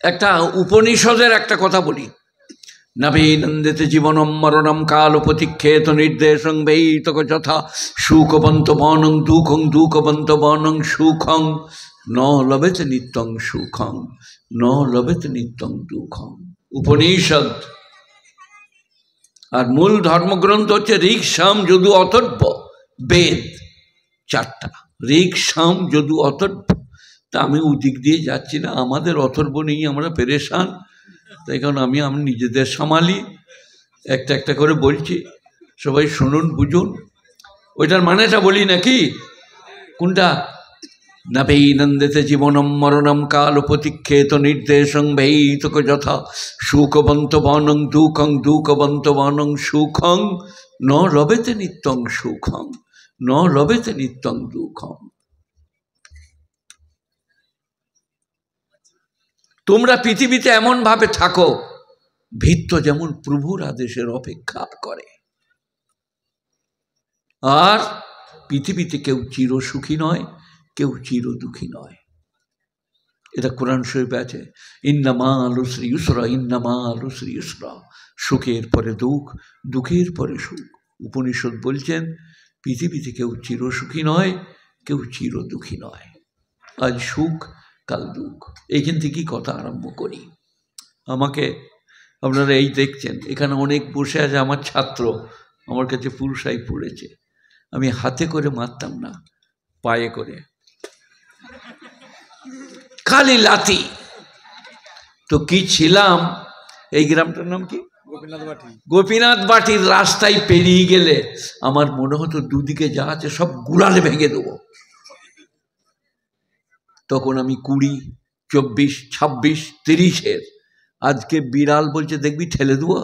একটা উপনিষদের একটা কথা বলি, নবীনন্দিত জীবনম মরণম কাল প্রতীক্ষেত নির্দেশং বৈতক যথা সুখবন্ত বনং দুঃখং দুঃখবন্ত বনং সুখং ন লবেত নিত্যং সুখং ন লবেত নিত্যং দুঃখং। উপনিষদ। আর মূল ধর্মগ্রন্থ হচ্ছে ঋক সাম যদু অথর্ব বেদ, চারটা। ঋক সাম যদু অথর্ব। তা আমি ওদিক দিয়ে যাচ্ছি না, আমাদের অথর্ব নেই, আমরা পেরেশান। তাই কারণ আমি নিজেদের সামালি, একটা একটা করে বলছি, সবাই শুনুন বুঝুন। ওইটার মানেটা বলি নাকি? কোনটা? নবীনন্দিতে জীবনম মরণম কাল প্রতীক্ষেত নির্দেশং বৈতক যথা সুখবন্ত বনং দুঃখং দুঃখবন্ত বনং সুখং ন লবেতে নিত্যং সুখং ন লবেতে নিত্যং দুঃখং। তোমরা পৃথিবীতে এমন ভাবে থাকো, ভৃত্য যেমন প্রভুর আদেশের অপেক্ষা করে। আর পৃথিবীতে কেউ চির সুখী নয়, কেউ চির দুঃখী নয়। এটা কোরআন শরীফে আছে, ইন্নামা আলুসরি ইউসরা, ইন্নামা আলুসরি ইউসরা। সুখের পরে দুঃখ, দুঃখের পরে সুখ। উপনিষদ বলছেন পৃথিবীতে কেউ চির সুখী নয়, কেউ চির দুঃখী নয়। আজ সুখ, কাল দুঃখ। এইখান থেকেই কথা আরম্ভ করি। আমাকে আপনারা এই দেখছেন, এখানে অনেক বসে আছে আমার ছাত্র, আমার কাছে পুরুষাই পড়েছে। আমি হাতে করে মারতাম না, পায়ে করে, খালি লাথি। তো কি ছিলাম, এই গ্রামটার নাম কি? গোপীনাথ বাটির রাস্তায় পেরিয়ে গেলে আমার মনে হতো দুদিকে যা আছে সব গুড়ালে ভেঙে দেবো। তখন আমি 20, 24, 26, 30-এর। আজকে বিড়াল বলছে দেখবি ঠেলে দেবো,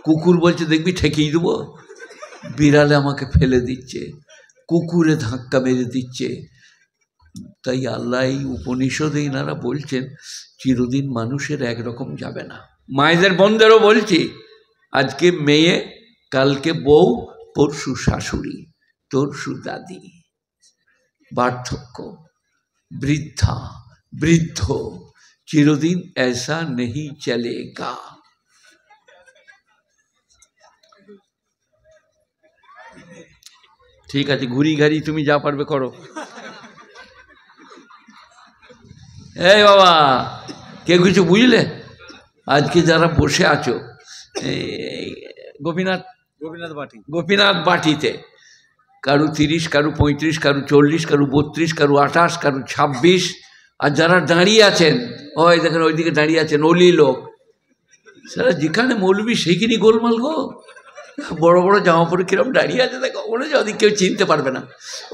কুকুর বলছে দেখবি ঠেকিয়ে দেবো। বিড়ালে আমাকে ফেলে দিচ্ছে, কুকুরে ধাক্কা মেরে দিচ্ছে। তাই আল্লাহ এই উপনিষদে এনারা বলছেন চিরদিন মানুষের একরকম যাবে না। মায়েদের বোনদেরও বলছি, আজকে মেয়ে, কালকে বউ, পরশু শাশুড়ি, তরশু দাদি। বার্ধক্য, বৃদ্ধা, বৃদ্ধ, চিরদিন ऐसा नहीं चलेगा। ঠিক আছে, ঘুরি ঘাড়ি তুমি যা পারবে করো। এই বাবা, কেউ কিছু বুঝলে? আজকে যারা বসে আছো গোপীনাথ বাটিতে, কারু 30, কারু 35, কারু 40, কারু 32, কারু 28, কারু 26। আর যারা দাঁড়িয়ে আছেন, ওই দেখেন ওইদিকে দাঁড়িয়ে আছেন অলি লোক, সারা যেখানে মৌলবি সেইখানে গোলমাল গো। বড় বড় জামা পরে কিরম দাঁড়িয়ে আছে দেখো, মনে হচ্ছে ওদিকে কেউ চিনতে পারবে না।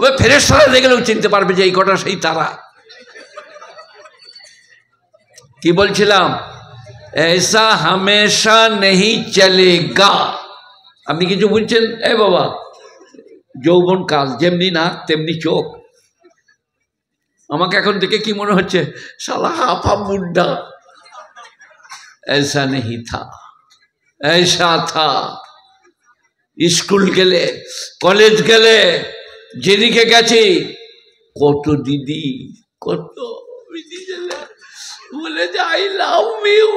ওই ফেরেশতারা দেখলেও চিনতে পারবে যে এই কটা সেই তারা। কি বলছিলাম? ऐसा हमेशा नहीं चलेगा। আপনি কিছু বুঝছেন? এ বাবা, যৌবন কাল, যেমনি নাক তেমনি চোখ। আমাকে এখন থেকে কি মনে হচ্ছে, শালা হাফা বুড্ডা। ऐसा नहीं था, ऐसा था। স্কুল গেলে, কলেজ গেলে, যেদিকে গেছি, কত দিদি, কত দিদি বলে যে আই লাভ ইউ।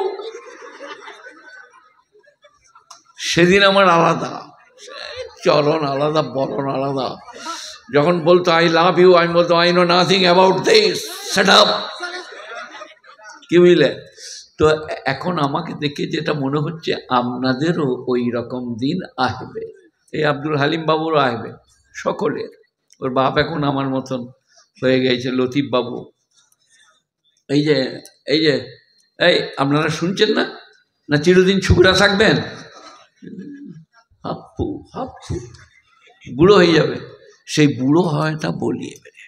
সেদিন আমার আলাদা চরণ, আলাদা বরণ, আলাদা। যখন বলতো আই লাভ ইউ, আমি বলতো I know nothing about this, shut up. কি বুঝলে? তো এখন আমাকে দেখে যেটা মনে হচ্ছে আপনাদেরও ওই রকম দিন আসবে। এই আব্দুল হালিম বাবুরও আসবে, সকলের। ওর বাপ এখন আমার মতন হয়ে গেছে, লতিফ বাবু। এই যে এই আপনারা শুনছেন না? না চিরদিন ছুকরা থাকবেন? হাপ্পু হাপ্পু বুড়ো হয়ে যাবে। সেই বুড়ো হয়টা বলিয়ে বেড়ে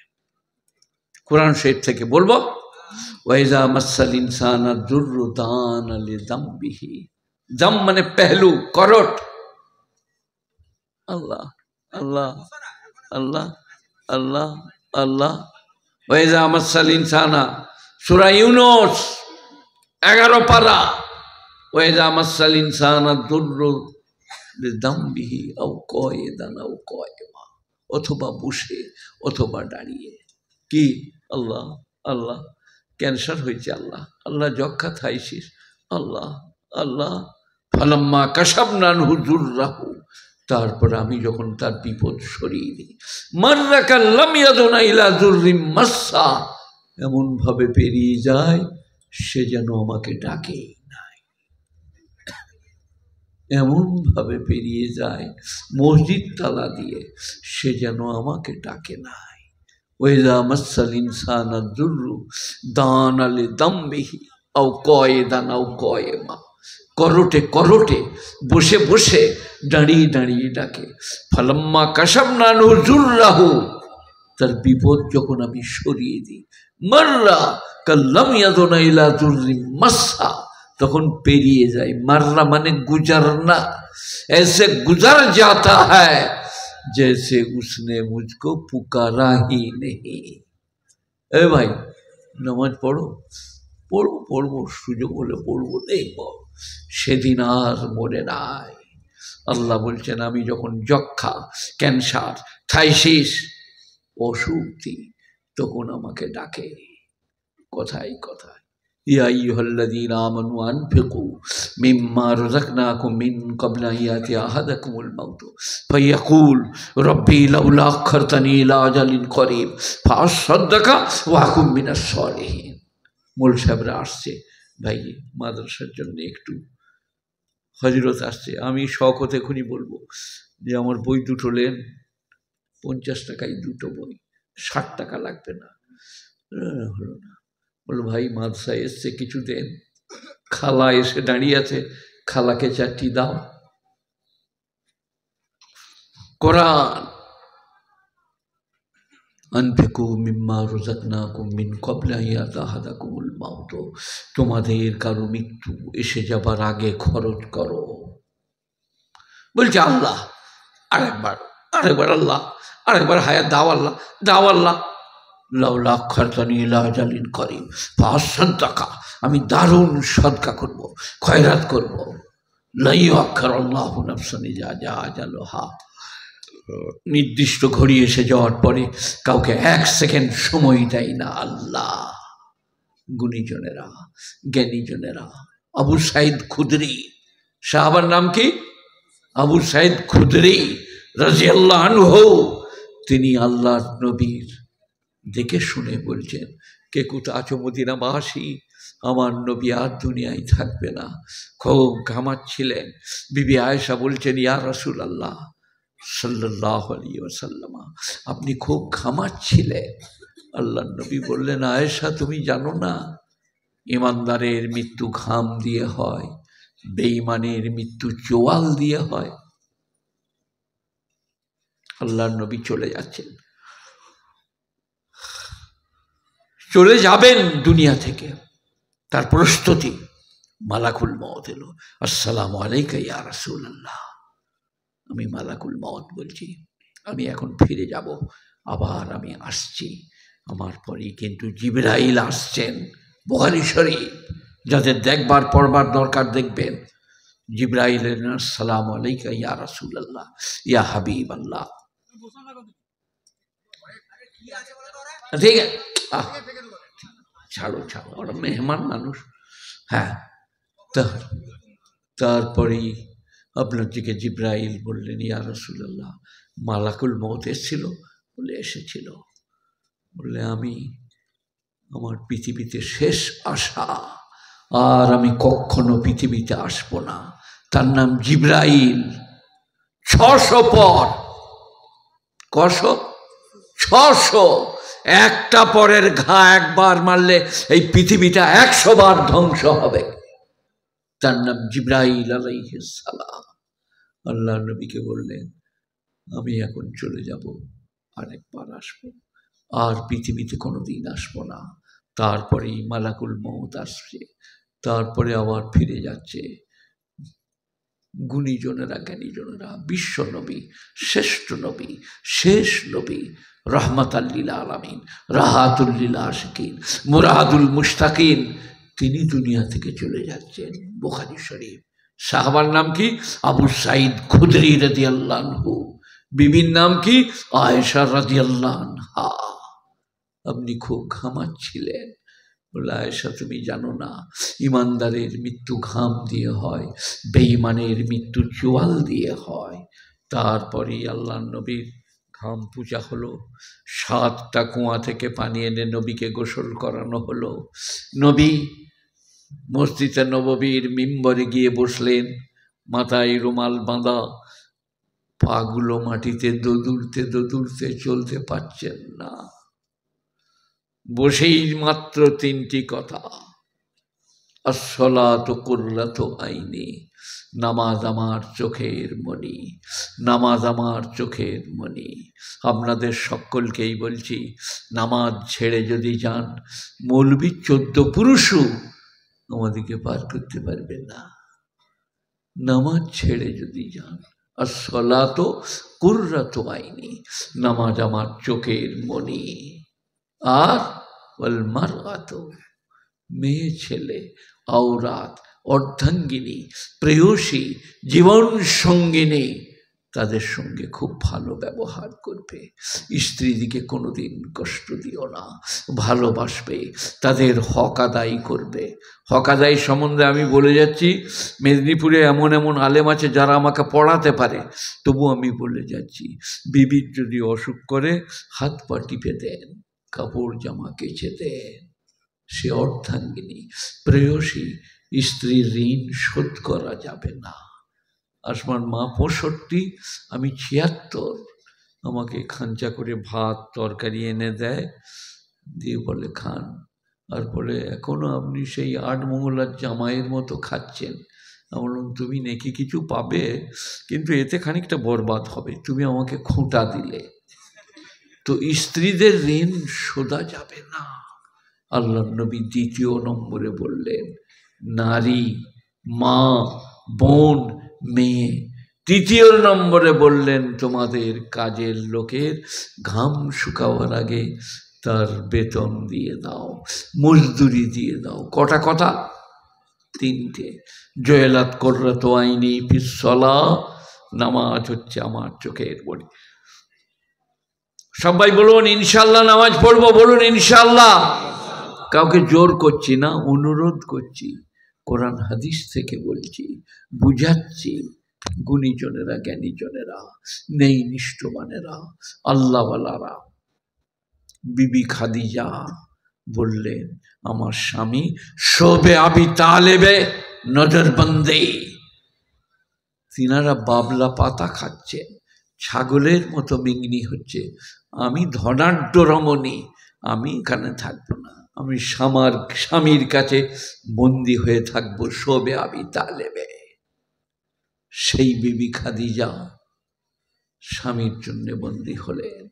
কোরআন শরীফ থেকে বলবো, ওয়াইজা মাসাল ইনসান দুররু দান আলি দামবিহি। দাম মানে পেহলু, করট। আল্লাহ আল্লাহ আল্লাহ আল্লাহ আল্লাহ। ওয়াইজা মাসাল ইনসানা, সূরা ইউনূস 11 পারা। ওয়াইজা মাসাল ইনসানা দুররু বিদামবিহি আও কয়দান আও কয়মা, অথবা বসে অথবা দাঁড়িয়ে। কি আল্লাহ আল্লাহ। ক্যান্সার হয়েছে, আল্লাহ আল্লাহ যক্ষা থাইছিস, আল্লাহ আল্লাহ ফালাম্মা কাশাফনা আনহু যুররাহু, তারপর আমি যখন তার বিপদ সরিয়ে দিই, মাররা কাল্লাম ইয়াদুনা ইলা যুররিম মাসসা, এমনভাবে পেরিয়ে যায় সে যেন আমাকে ডাকে নাই, এমনভাবে পেরিয়ে যায় মসজিদ তালা দিয়ে সে যেন আমাকে ডাকে নাই। ওয়াইযা মাসাল ইনসানা যুররু দানা লিদামবিহি আও কয়দান আও কয়মা, করোটে করোটে বসে বসে দাঁড়িয়ে দাঁড়িয়ে ডাকে। ফালাম্মা কাশাফনা আনহু যুররাহু, তার বিপদ যখন আমি সরিয়ে দিই, মাররা কাল্লাম ইয়াদুনা ইলা যুররিম মাসসা, তখন পেরিয়ে যায়। মাররা মানে গুজরনা, ऐसे गुजर जाता है जैसे उसने मुझको पुकारा ही नहीं। এ ভাই নামাজ পড়ো, পড়বো পড়বো, সুযোগ হলে পড়বো, দেখবো, সেদিন আর মরে নাই। আল্লাহ বলছেন আমি যখন যক্ষা, ক্যান্সার, থাইসিস অসুখ দিই তখন আমাকে ডাকে। কথায় কথায় ইয়া আইয়ুহাল্লাযীনা আমানু আনফিকু মিম্মা রাযাকনাকুম মিন ক্বাবলি আন ইয়াতিয়া আহাদাকুমুল মাউত ফায়াকুল রাব্বি লাউলা আখখারতানি ইলা আজালিন করিব ফাআসাদ্দাকা ওয়া আকুম মিনাস সালিহিন। মোল সাহেবরা আসছে, ভাই মাদ্রাসার জন্য একটু হজরত আসছে, আমি শখত এখনই বলবো যে আমার বই দুটো নেন, 50 টাকায় দুটো বই, 60 টাকা লাগবে না। হলো না, বললো ভাই মাদ্রাসায় এসছে কিছু দেন। খালা এসে দাঁড়িয়ে আছে, খালাকে 4টি দাও। কোরআন আনফিকু মিম্মা রাযাকনাকুম মিন ক্বাবলি আন ইয়াতিয়া আহাদাকুমুল মাউত, তোমাদের কারো মৃত্যু এসে যাবার আগে খরচ করো। বলছে আল্লাহ আরেকবার, আরেকবার আল্লাহ, আরেকবার হায়াত দাও আল্লাহ, দাও আল্লাহ। লাউলা আখখারতানি ইলা আজালিন করিব ফাআসাদ্দাকা, আমি দারুণ সদকা করব, খয়রাত করব। লা ইউআখিরুল্লাহু নাফসান ইযা জাআ আজালুহা, নির্দিষ্ট ঘড়ি এসে যাওয়ার পরে কাউকে 1 সেকেন্ড সময় দেয় না আল্লাহ। গুণীজনেরা, জ্ঞানীজনেরা, আবু সাইদ খুদরি, সাহাবার নাম কি? আবু সাইদ খুদরি রাদিয়াল্লাহু আনহু, তিনি আল্লাহর নবীর দেখে শুনে বলছেন, কে কোথা আছো মদিনাবাসী, আমার নবী আর দুনিয়ায় থাকবে না। খুব ঘামাচ্ছিলেন। বিবি আয়েশা বলছেন ইয়া রাসূলুল্লাহ সাল্লাল্লাহু আলাইহি ওয়াসাল্লাম, আপনি খুব ঘামাচ্ছিলেন। আল্লাহর নবী বললেন আয়েশা তুমি জানো না, ইমানদারের মৃত্যু ঘাম দিয়ে হয়, বেঈমানের মৃত্যু চোয়াল দিয়ে হয়। আল্লাহর নবী চলে যাচ্ছেন, চলে যাবেন দুনিয়া থেকে, তার প্রস্তুতি। মালাকুল মউত এলো, আসসালামু আলাইকা ইয়া রাসূলুল্লাহ। আমি মালাকুল মউত বলছি, আমি এখন ফিরে যাব, আবার আমি আসছি। আমার পরেই কিন্তু জিবরাইল আসছেন। বুখারী শরীফ, যাদের দেখবার পড়বার দরকার দেখবেন। জিবরাইল এলেন, আসসালামু আলাইকা ইয়া রাসূলুল্লাহ ইয়া হাবিবাল্লাহ। ঠিক আছে, ছাড়ো ছাড়ো, ওরা মেহমান মানুষ। হ্যাঁ, তারপরেই আপনার দিকে জিবরাইল বললেন ইয়া রাসূলুল্লাহ, মালাকুল মউত এসেছিল? বলে এসেছিল। বললে আমি, আমার পৃথিবীতে শেষ আশা, আর আমি কখনো পৃথিবীতে আসবো না। তার নাম জিবরাইল। 600 পর, কশো 600, একটা পরের ঘা একবার মারলে এই পৃথিবীটা 100 বার ধ্বংস হবে। তার নাম জিবরাইল আলাইহিস সালাম। আল্লাহ নবীকে বললেন আমি এখন চলে যাব, আরেকবার আসবো, আর পৃথিবীতে কোনোদিন আসবো না। তারপরেই মালাকুল মউত আসছে, তারপরে আবার ফিরে যাচ্ছে। গুণীজনেরা, জ্ঞানীজনেরা, বিশ্ব নবী, শ্রেষ্ঠ নবী, শেষ নবী, রহমাতাল লিল আলামিন, রাহাতুল লিল আশিকিন, মুরাদুল মুশতাকিন, তিনি দুনিয়া থেকে চলে যাচ্ছেন। বুখারী শরীফ। সাহাবার নাম কি? আবু সাইদ খুদরি রাদিয়াল্লাহু আনহু। বিবির নাম কি? আয়েশা রাদিয়াল্লাহু আনহা। আপনি খুব ঘামাচ্ছিলেন। বলে আয়েশা তুমি জানো না, ইমানদারের মৃত্যু ঘাম দিয়ে হয়, বেঈমানের মৃত্যু চোয়াল দিয়ে হয়। তারপরেই আল্লাহ নবীর ঘাম পূজা হলো, 7টা কুয়া থেকে পানি এনে নবীকে গোসল করানো হলো। নবী মসজিদে নববীর মিম্বরে গিয়ে বসলেন, মাথায় রুমাল বাঁধা, পাগুলো মাটিতে দোদুরতে দোদুরতে চলতে পারছেন না। বসেই মাত্র 3টি কথা, আসসালাতু কুররাতু আইনি, নামাজ আমার চোখের মণি, নামাজ আমার চোখের মণি। আপনাদের সকলকেই বলছি, নামাজ ছেড়ে যদি যান, মৌলবী 14 পুরুষও আমাদেরকে পার করতে পারবে না। নামাজ ছেড়ে যদি যান, আসসালাতু কুররাতু আইনি, নামাজ আমার চোখের মণি। আর ওয়াল মারআতু, মেয়ে ছেলে, আওরাত, অর্ধাঙ্গিনী, প্রেয়সী, জীবন সঙ্গিনী, তাদের সঙ্গে খুব ভালো ব্যবহার করবে। স্ত্রীদিকে কোনোদিন কষ্ট দিও না, ভালোবাসবে, তাদের হক আদায় করবে। হক আদায় সম্বন্ধে আমি বলে যাচ্ছি, মেদিনীপুরে এমন এমন আলেম আছে যারা আমাকে পড়াতে পারে, তবু আমি বলে যাচ্ছি, বিবির যদি অসুখ করে হাত পা টিপে দেন, কাপড় জামা কেচে দেন। সে অর্ধাঙ্গিনী, প্রেয়সী, স্ত্রীর ঋণ শোধ করা যাবে না। আসমার মা 65, আমি 76। আমাকে খাঞ্চা করে ভাত তরকারি এনে দেয়, দিয়ে বলে খান। আর বলে এখনো আপনি সেই 8 মঙ্গলার জামাইয়ের মতো খাচ্ছেন। আমি বললাম তুমি নাকি কিছু পাবে, কিন্তু এতে খানিকটা বরবাদ হবে, তুমি আমাকে খোঁটা দিলে। তো স্ত্রীদের ঋণ শোধা যাবে না। আল্লাহ নবী 2 নম্বরে বললেন, নারী, মা, বোন, মেয়ে। 3 নম্বরে বললেন, তোমাদের কাজের লোকের ঘাম শুকাবার আগে তার বেতন দিয়ে দাও, মজদুরি দিয়ে দাও। কটা কথা? 3টে। জয়লাত কুররাতু আইনি ফিস সালাহ, নামাজ হচ্ছে আমার চোখের মণি। সবাই বলুন ইনশাআল্লাহ নামাজ পড়বো, বলুন ইনশাআল্লাহ। কাউকে জোর করছি না, অনুরোধ করছি, কোরআন হাদিস থেকে বলছি, বুঝাচ্ছি। গুণীজনেরা, জ্ঞানীজনেরা, নেই নিষ্ঠবানেরা, আল্লাহওয়ালারা। বিবি খাদিজা বললেন, আমার স্বামী শোবে আবি তালেবে নজরবন্দি। তিনারা বাবলা পাতা খাচ্ছেন, ছাগলের মতো মিংনি হচ্ছে। আমি ধনাঢ্য রমণী, আমি এখানে থাকবো না, আমি স্বামীর কাছে বন্দী হয়ে থাকবো, শোবে আবি তালেবে। সেই বিবি খাদিজা স্বামীর জন্য বন্দী হলেন।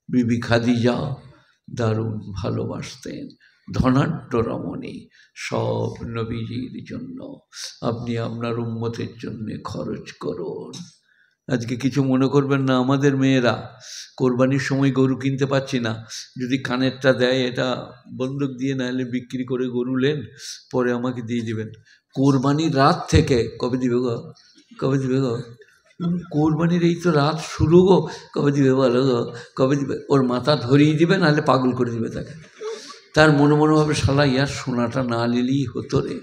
বিবি খাদিজা দারুণ ভালোবাসতেন, ধনাঢ্য রমণী। সব নবীজির জন্য। আপনি আপনার উম্মতের জন্য খরচ করুন। আজকে কিছু মনে করবেন না, আমাদের মেয়েরা কোরবানির সময় গরু কিনতে পারছি না, যদি কানেরটা দেয় এটা বন্দুক দিয়ে, না হলে বিক্রি করে গরু নেন, পরে আমাকে দিয়ে দিবেন। কোরবানির রাত থেকে কবে দিবে গো, কবে দিবে গো? কোরবানির এই তো রাত শুরু গো, কবে দিবে বলো গো, কবে দিবে? ওর মাথা ধরিয়ে দিবে, নাহলে পাগল করে দিবে তাকে। তার মনে মনে হবে শালা ইয়ার সোনাটা না নিলেই হতো রে,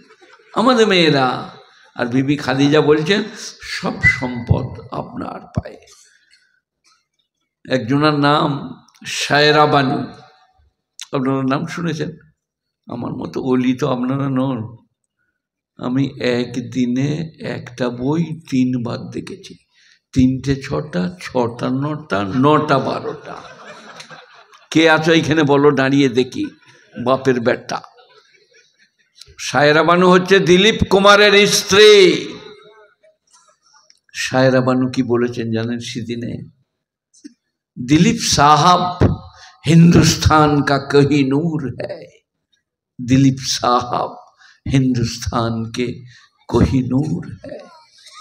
আমাদের মেয়েরা। আর বিবি খাদিজা বলছেন, সব সম্পদ আপনার পায়ে। একজনের নাম শায়রা বানু, আপনারা নাম শুনেছেন? আমার মতো অলি তো আপনারা নন। আমি একদিনে একটা বই 3 বার দেখেছি, 3টে 6টা, 6টা 9টা, 9টা 12টা। কে আছো এইখানে বলো, দাঁড়িয়ে দেখি, বাপের বেটা। শায়রা বানু হচ্ছে দিলীপ কুমারের স্ত্রী। শায়রা বানু কি বলেছেন জানেন সেদিনে? दिलीप साहब हिंदुस्तान का कोहिनूर है, दिलीप साहब हिंदुस्तान के कोहिनूर है।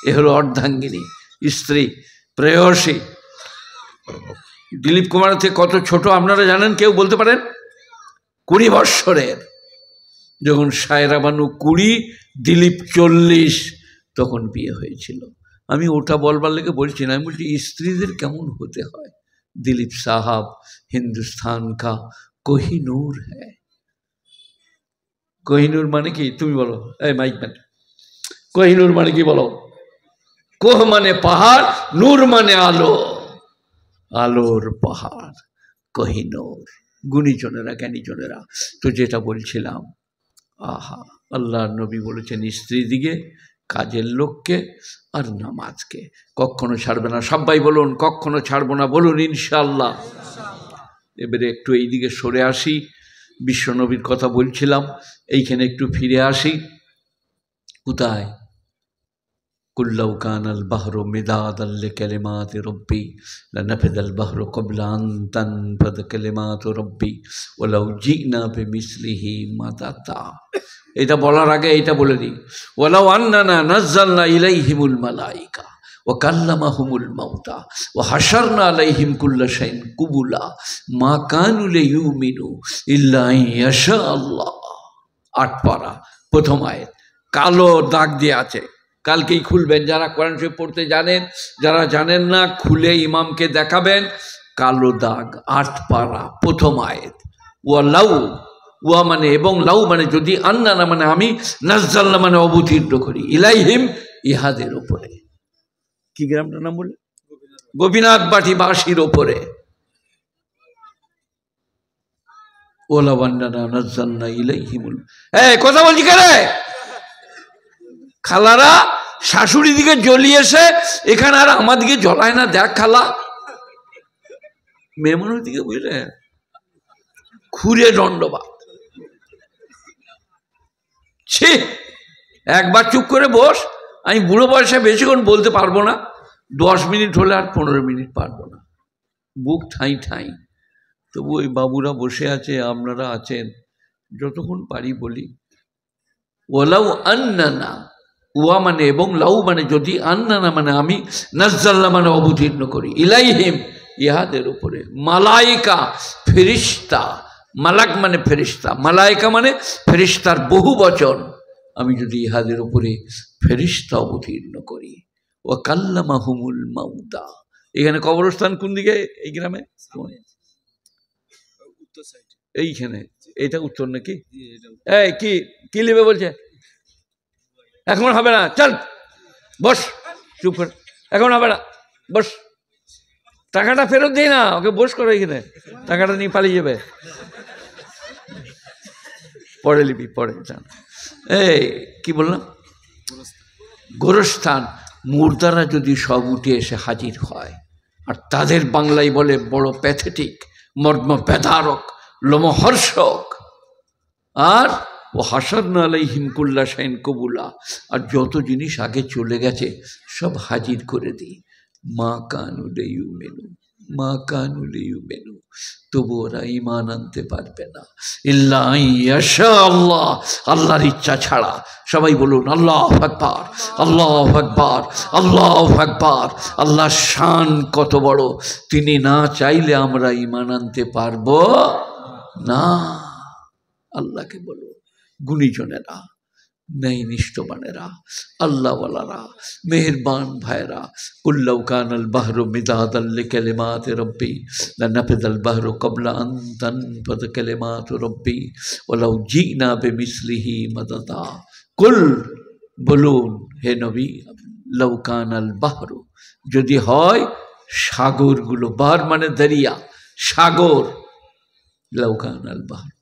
ये हलो अर्धांगिनी, स्त्री, प्रेयसी। दिलीप कुमार থেকে কত ছোট আপনারা জানেন? কেউ বলতে পারেন? 20 বছরের। যখন শায়রা বানু 20, দিলীপ 40, তখন বিয়ে হয়েছিল। আমি ওটা বলবার লেগে বলছি না, আমি বলছি স্ত্রীদের কেমন হতে হয়। दिलीप साहब हिंदुस्तान का कोहिनूर है। কোহিনুর মানে কি? তুমি বলো, এই মাইক ম্যান, কোহিনুর মানে কি বলো? কোহ মানে পাহাড়, নূর মানে আলো, আলোর পাহাড় কোহিনুর। গুণীজনেরা, জ্ঞানীজনেরা, তো যেটা বলছিলাম, আহা, আল্লাহর নবী বলেছেন স্ত্রী দিকে, কাজের লোককে আর নামাজকে কখনো ছাড়বে না। সবাই বলুন কখনো ছাড়বো না, বলুন ইনশাআল্লাহ। এবারে একটু এইদিকে সরে আসি, বিশ্বনবীর কথা বলছিলাম, এইখানে একটু ফিরে আসি। কোথায়? কুল্লাউ কানাল বাহরু মিদাদাল লিকালিমাতি রব্বি লানাফিদাল বাহরু ক্বাবলা আন তানফাদ কালিমাতু রব্বি ওয়ালাউ জিনা বিমিসলিহি মাদাদা। এটা বলার আগে এইটা বলে দিই, ওয়ালাউ আন্নানা নাযালনা ইলাইহিমুল মালাইকা ওয়া কাল্লামাহুমুল মাউতা ওয়া হাশারনা আলাইহিম কুল্লা শাইইন কুবুলা মা কানু লিয়ুমিনু ইল্লা ইয়াশা আল্লাহ। ৮ পারা, প্রথম আয়াত, কালো দাগ দিয়ে আছে, কালকেই খুলবেন যারা কোরআন শরীফ পড়তে জানেন, যারা জানেন না খুলে ইমামকে দেখাবেন। কালো দাগ, ৮ পারা, প্রথম আয়াত। ওয়া লাউ, ওয়া মানে এবং, লাউ মানে যদি, আন্নানা মানে আমি, নাজ্জালনা মানে অবতীর্ণ করি, ইলাইহিম ইহাদের উপরে। কি গ্রামটার নাম বলে? গোপীনাথ বাটিবাসীর ওপরে। ওলা বান্নানা নাজ্জালনা ইলাইহিমুল, এই কথা বলছি কেন? খালারা শাশুড়ি দিকে জ্বলিয়েছে, এখানে আর আমার দিকে জ্বলায় না। দেখ খালা, মেহমানের দিকে বুঝলে খুঁড়ে দণ্ডবাদ। ছি, একবার চুপ করে বস। আমি বুড়ো বয়সে বেশিক্ষণ বলতে পারবো না, 10 মিনিট হলে আর 15 মিনিট পারবো না, বুক ঠাঁই ঠাঁই। তবু ওই বাবুরা বসে আছে, আপনারা আছেন, যতক্ষণ পারি বলি। ওলাউ আন্নানা, ওয়া মানে এবং, লাউ মানে যদি, আন্নানা মানে আমি, নাজ্জালনা মানে অবতীর্ণ করি, ইলাইহিম ইহাদের উপরে, মালাইকা ফেরেশতা, মালাক মানে ফেরেশতা, মালাইকা মানে ফেরেশতার বহু বচন, আমি যদি ইহাদের উপরে ফেরেশতা অবতীর্ণ করি। ওয়া কাল্লামাহুমুল মাউতা। এখানে কবরস্থান কোন দিকে? এই গ্রামে এইখানে, এটা উত্তর নাকি? এই কি কি নেবে বলছে? এখন হবে না, চল বস, চুপ করে, এখন হবে না, বস। টাকাটা ফেরত দিই না, ওকে বস করো এখানে, টাকাটা নিয়ে পালিয়ে যাবে। পরে লিবি, পরে যান। এই কি বললাম? গোরস্থান, মুর্দারা যদি সব উঠে এসে হাজির হয়, আর তাদের বাংলায় বলে বড় প্যাথেটিক, মর্ম বেদারক, লোমহর্ষক, আর ও হাশারনা আলাইহিম কুল্লা শাইইন কুবুলা, আর যত জিনিস আগে চলে গেছে সব হাজির করে দিই। মা কানু লিয়ুমিনু, মা কানু লিয়ুমিনু, তবু ওরা ঈমান আনতে পারবে না, ইল্লা ইয়াশা আল্লাহ, আল্লাহর ইচ্ছা ছাড়া। সবাই বলুন আল্লাহু আকবার, আল্লাহু আকবার, আল্লাহু আকবার। আল্লাহর শান কত বড়, তিনি না চাইলে আমরা ঈমান আনতে পারবো না। আল্লাহকে বলো, গুণীজনেরা, নেই নিষ্ঠবানেরা, আল্লাহওয়ালারা, মেহেরবান ভাইরা, কুল্লাউ কানাল বাহরু মিদাদাল লিকালিমাতি রব্বি লানাফিদাল বাহরু ক্বাবলা আন তানফাদ কালিমাতু রব্বি ওয়ালাউ জিনা বিমিসলিহি মাদাদা। কুল, বলুন হে নবী, লাউ কানাল বাহরু, যদি হয় সাগরগুলো, বাহর মানে দরিয়া, সাগর, লাউ কানাল বাহরু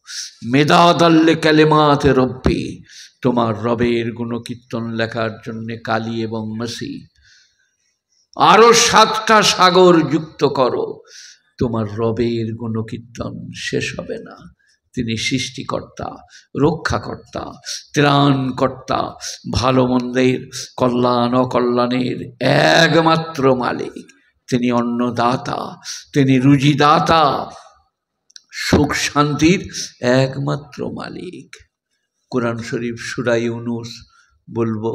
মিদাদাল লিকালিমাতি রব্বি, তোমার রবের গুণকীর্তন লেখার জন্য কালি এবং মসি, আরো 7টা সাগর যুক্ত করো, তোমার রবের গুণকীর্তন শেষ হবে না। তিনি সৃষ্টিকর্তা, রক্ষাকর্তা, ত্রাণকর্তা, ভালো মন্দের, কল্যাণ অকল্যাণের একমাত্র মালিক। তিনি অন্নদাতা, তিনি রুজিদাতা, সুখ শান্তির একমাত্র মালিক। কোরআন শরীফ সূরা ইউনূস বলবো,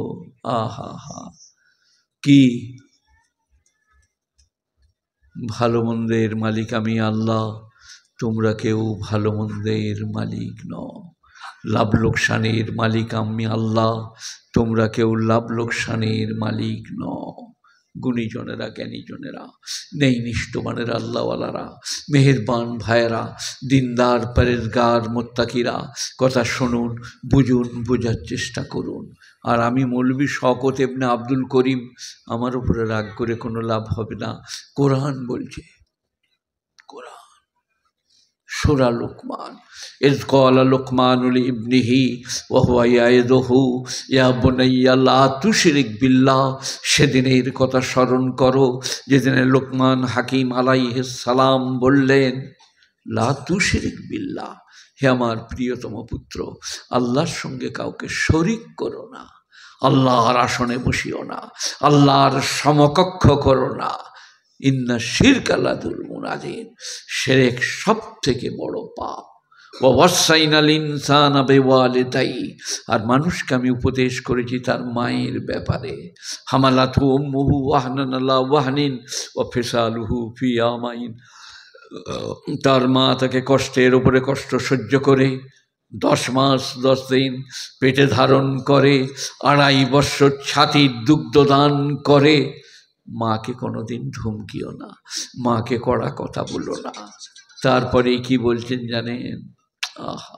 আহা হা, কি ভালো মন্দের মালিক আমি আল্লাহ, তোমরা কেউ ভালো মন্দের মালিক নও। লাভ লোকসানের মালিক আমি আল্লাহ, তোমরা কেউ লাভ লোকসানের মালিক নও। গুণীজনেরা, জ্ঞানীজনেরা, নেই নিষ্ঠমানেরা, আল্লাহওয়ালারা, মেহেরবান ভাইয়েরা, দিনদার পরেজগার মোত্তাকিরা, কথা শুনুন, বুঝুন, বোঝার চেষ্টা করুন। আর আমি মৌলভী শওকত ইবনে আব্দুল করিম, আমার উপরে রাগ করে কোনো লাভ হবে না। কোরআন বলছে, কোরআন সূরা লুকমান, ইয ক্বালা লুকমানু লিইবনিহি ওয়া হুয়া ইয়াইদুহু ইয়া বুনাইয়া লা তুশরিক বিল্লাহ। সেদিনের কথা স্মরণ করো যেদিনে লুকমান হাকিম আলাইহিস সালাম বললেন, লা তুশরিক বিল্লাহ, হে আমার প্রিয়তম পুত্র, আল্লাহর সঙ্গে কাউকে শরিক করো না, আল্লাহর আসনে বসিও না, আল্লাহর সমকক্ষ করো না। ইন্না শিরকা লাযুলমুন আযীম, শিরক সবথেকে বড় পাপ। ওয়া ওয়াসাইনাল ইনসানা বিওয়ালিদাইহি, আর মানুষকে আমি উপদেশ করেছি তার মায়ের ব্যাপারে। হামালাতহু উম্মুহু ওয়াহনান আলা ওয়াহনিন ওয়া ফিসালুহু ফি আমাইন, তার মা তাকে কষ্টের উপরে কষ্ট সহ্য করে 10 মাস 10 দিন পেটে ধারণ করে, 2.5 বৎসর ছাতির দুগ্ধ দান করে। মাকে কোনোদিন ধমকিও না, মাকে কড়া কথা বলো না। তারপরে কি বলছেন জানেন? আহা,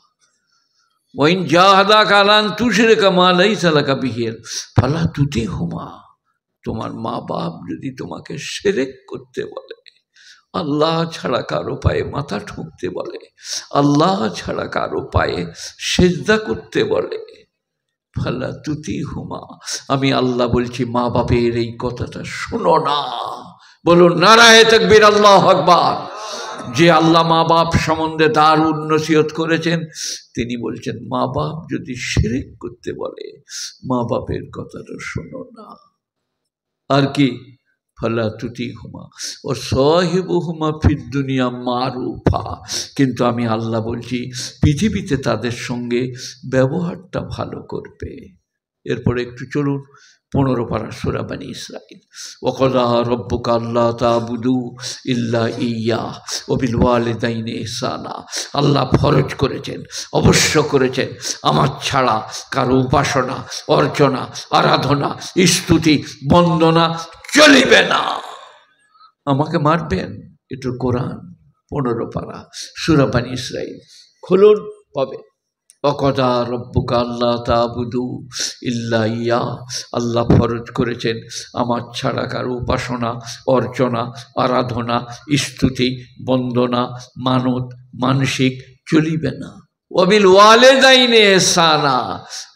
ওয়াইন জাহাদাকা আলা আন তুশরিকা মা লাইসা লাকা বিহি ফালা তুতিহুমা, তোমার মা বাপ যদি তোমাকে শিরক করতে বলে, আল্লাহ ছাড়া কারো পায়ে মাথা ঠুকতে বলে, আল্লাহ ছাড়া কারো পায়ে সিজদা করতে বলে, ফালা তুতিহুমা, আমি আল্লাহ বলছি মা বাপের এই কথাটা শোনো না। বলুন নারায়ে তাকবীর, আল্লাহু আকবার। যে আল্লাহ মা বাপ সম্বন্ধে দারুণ নসিহত করেছেন, তিনি বলছেন মা বাপ যদি শিরক করতে বলে, মা বাপের কথাটা শোনো না। আর কি? ফালা তুতিহুমা ওয়া সাহিবুহুমা ফিদ দুনিয়া মারুফা, কিন্তু আমি আল্লাহ বলছি পৃথিবীতে তাদের সঙ্গে ব্যবহারটা ভালো করবে। এরপরে একটু চলুন 15 পারা সূরা বনী ইসরাঈল। ওয়া ক্বাযা রাব্বুকা আল্লা তা'বুদু ইল্লা ইয়্যাহ ওয়া বিল ওয়ালিদাইনি ইহসানা, আল্লাহ ফরজ করেছেন, অবশ্য করেছেন, আমার ছাড়া কারো উপাসনা, অর্চনা, আরাধনা, স্তুতি, বন্দনা চলিবে না। আমাকে মারবেন? একটু কোরআন 15 পারা সূরা বনী ইসরাঈল খুলুন, পাবে। ওয়াক্বাযা রাব্বুকা আল্লা তা'বুদু ইল্লা ইয়্যাহ, আল্লাহ ফরজ করেছেন আমার ছাড়া কারো উপাসনা, অর্চনা, আরাধনা, স্তুতি, বন্দনা, মানত, মানসিক চলিবে না। ওয়া বিল ওয়ালিদাইনি ইহসানা,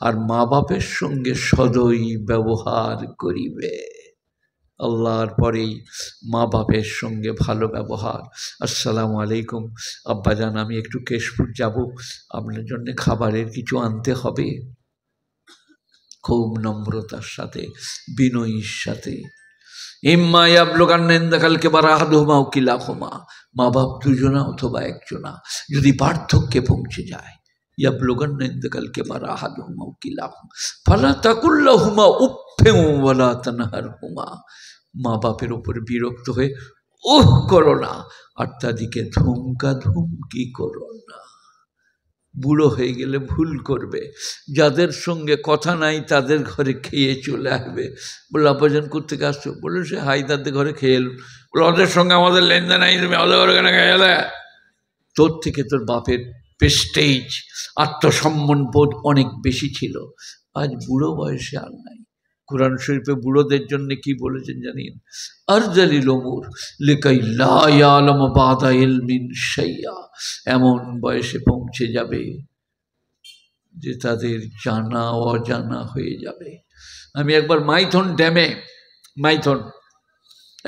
আর মা বাপের সঙ্গে সদয় ব্যবহার করিবে। আল্লাহর পরেই মা বাপের সঙ্গে ভালো ব্যবহার। আসসালামু আলাইকুম আব্বাজান, আমি একটু কেশপুর যাব, আপনার জন্য খাবারের কিছু আনতে হবে। খুব নম্রতার সাথে, বিনয়ীর সাথে। ইম্মা ইয়াবলুগান্না ইনদাকাল কিবারা আহাদুহুমা আও কিলাহুমা, মা বাপ দুজনা অথবা একজনা যদি পার্থক্যে পৌঁছে যায়, ইয়াবলুগান্না ইনদাকাল কিবারা আহাদুহুমা আও কিলাহুমা ফালা তাকুল লাহুমা উফফিন ওয়ালা তানহারহুমা, মা বাপের উপরে বিরক্ত হয়ে ওহ করো না, আর তাদেরকে ধমকা ধমকি করো না। বুড়ো হয়ে গেলে ভুল করবে, যাদের সঙ্গে কথা নাই তাদের ঘরে খেয়ে চলে আসবে। বলে আব্বাজান কোত্থেকে আসছো? বলে সে হায়দারদের ঘরে খেয়ে এলো। বলে ওদের সঙ্গে আমাদের লেনদেন নাই, তুমি ওদের ঘরে কেন খেয়ে এলে? তোর থেকে তোর বাপের প্রেস্টেজ, আত্মসম্মান বোধ অনেক বেশি ছিল, আজ বুড়ো বয়সে আর নাই। কুরআন শরীফে বুড়োদের জন্য কি বলেছেন জানেন? আরজালিল উমুর লিকাই লা ইয়ালামু বাদা ইলমিন শাইআ, এমন বয়সে পৌঁছে যাবে যে তাদের জানা অজানা হয়ে যাবে। আমি একবার মাইথন ড্যামে, মাইথন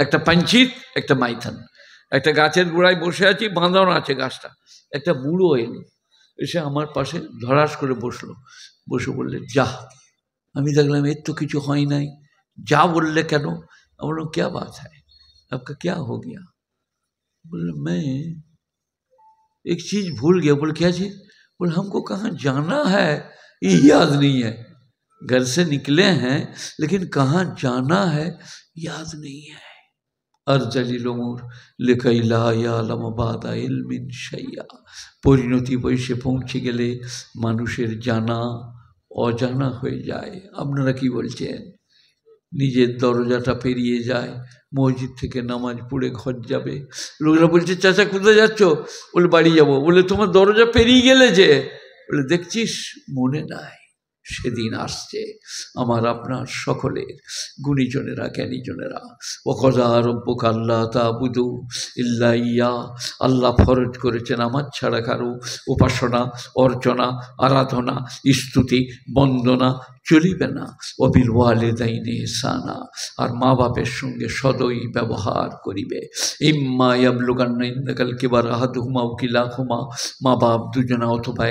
একটা পাঞ্চিত, একটা মাইথন, একটা গাছের গোড়ায় বসে আছি, বাঁধানো আছে গাছটা, একটা বুড়ো এলো, এসে আমার পাশে ধরাস করে বসলো, বসে বললে যা। আমি দেখলাম এর তো কিছু হয় নাই, যা বললে কেন? আমি বললাম क्या बात है, आपका क्या हो गया? बोले मैं एक चीज़ भूल गया। बोले क्या चीज़? बोले हमको कहाँ जाना है ये याद नहीं है, घर से निकले हैं लेकिन कहाँ जाना है याद नहीं है। আরজালিল উমুর লিকাই লা ইয়ালামু বাদা ইলমিন শাইআ, পরিণতি বয়সে পৌঁছে গেলে মানুষের জানা অজানা হয়ে যায়। আপনারা কি বলছেন? নিজের দরজাটা পেরিয়ে যায়, মসজিদ থেকে নামাজ পড়ে ঘর যাবে। লোকরা বলছে, চাচা কোথায় যাচ্ছ? বলে বাড়ি যাব। বলে তোমার দরজা পেরিয়ে গেলে যে? বলে দেখছিস মনে নাই, সেদিন আসছে আমার আপনার সকলের গুণীজনেরা জ্ঞানীজনেরা। ওয়াকাযা রাব্বুকা আল্লা তা'বুদু ইল্লা ইয়্যা, আল্লাহ ফরজ করেছেন আমার ছাড়া কারো উপাসনা, অর্চনা, আরাধনা, স্তুতি, বন্দনা চলিবে না। ওয়াবিল ওয়ালিদাইনি ইহসানা, আর মা বাপের সঙ্গে সদয় ব্যবহার করিবে। ইম্মা ইয়াবলুগান্না ইনদাকাল কিবারা আহাদুহুমা আও কিলাহুমা, মা বাপ দুজনা অথবা